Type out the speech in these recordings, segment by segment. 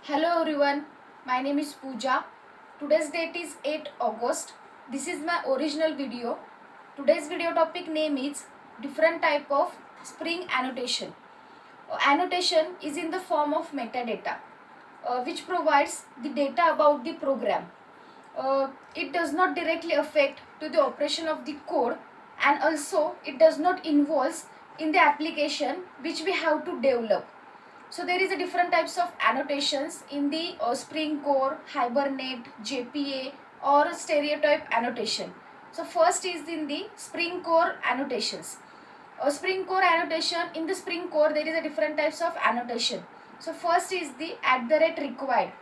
Hello everyone, my name is Pooja. Today's date is 8 August. This is my original video. Today's video topic name is different type of Spring annotation. Annotation is in the form of metadata which provides the data about the program. It does not directly affect to the operation of the code, and also it does not involve in the application which we have to develop. So there is a different types of annotations in the Spring Core, Hibernate, JPA or stereotype annotation. So first is in the Spring Core annotations. Spring Core annotation, in the Spring Core there is a different types of annotation. So first is the @required.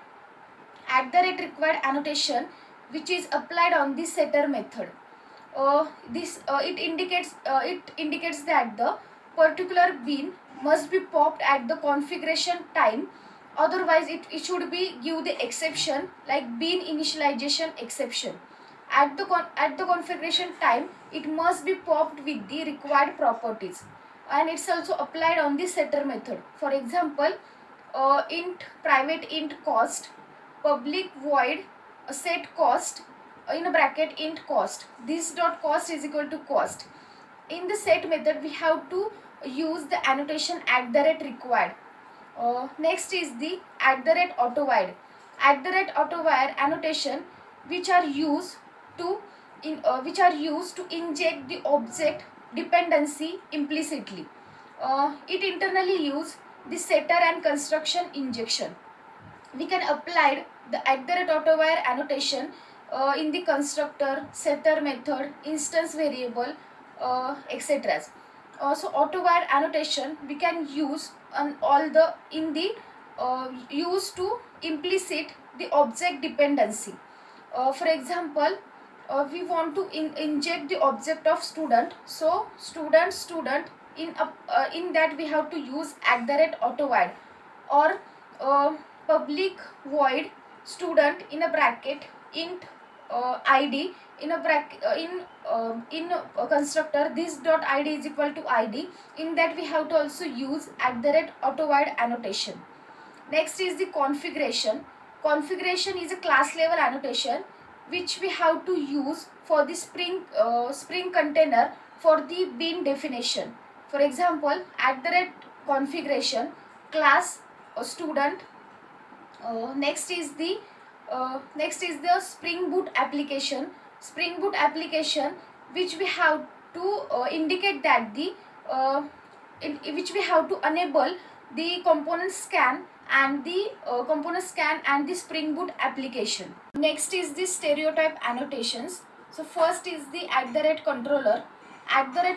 @required annotation which is applied on the setter method. It indicates that the particular bean must be popped at the configuration time, otherwise it should be give the exception like bean initialization exception. At the configuration time it must be popped with the required properties, and it's also applied on the setter method. For example, int private int cost, public void set cost, in a bracket int cost. This dot cost is equal to cost. In the set method we have to use the annotation @required. Next is the @autovide. @autovide annotation which are used to inject the object dependency implicitly. It internally use the setter and construction injection. We can apply the @autovide annotation in the constructor, setter method, instance variable, etc. So autovide annotation we can use on all the in the use to implicit the object dependency. For example, we want to inject the object of student. So student in that we have to use @autovide, or public void student in a bracket int id in a bracket in a constructor. This dot id is equal to id. In that we have to also use @autovide annotation. Next is the configuration. Configuration is a class level annotation which we have to use for the Spring container for the bean definition. For example, @configuration class student. Next is the Spring Boot application. Spring Boot application which we have to indicate that which we have to enable the component scan and the Spring Boot application. Next is the stereotype annotations. So first is the @controller.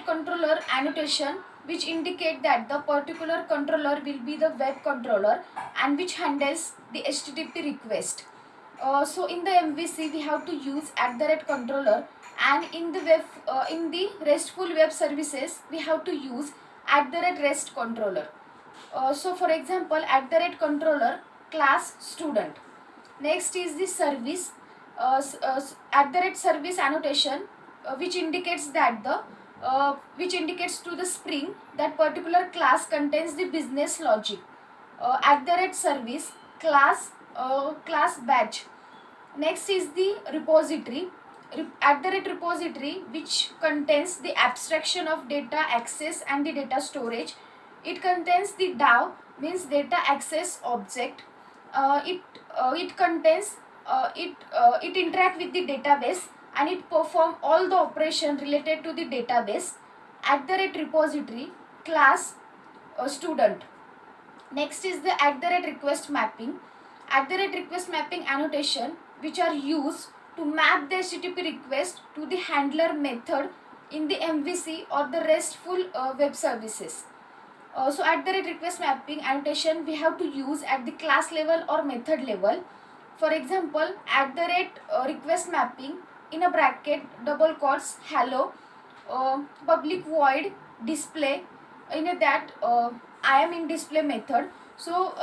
@controller annotation which indicate that the particular controller will be the web controller and which handles the HTTP request. So in the MVC we have to use @controller, and in the RESTful web services we have to use @rest controller. So for example, @controller class student. Next is the service. @service annotation which indicates that which indicates to the Spring that particular class contains the business logic. @service class batch. Next is the repository. @repository which contains the abstraction of data access and the data storage. It contains the DAO, means data access object. It contains it interact with the database and it perform all the operation related to the database. @repository class student. Next is the @request mapping. @request mapping annotation which are used to map the HTTP request to the handler method in the MVC or the RESTful web services. So @request mapping annotation we have to use at the class level or method level. For example, @request mapping in a bracket double quotes hello, public void display, in that I am in display method. So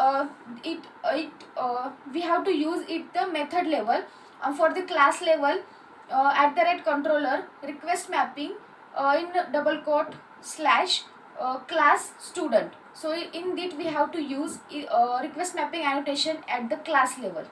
we have to use it the method level. For the class level, @controller request mapping in double quote slash class student. So in it we have to use request mapping annotation at the class level.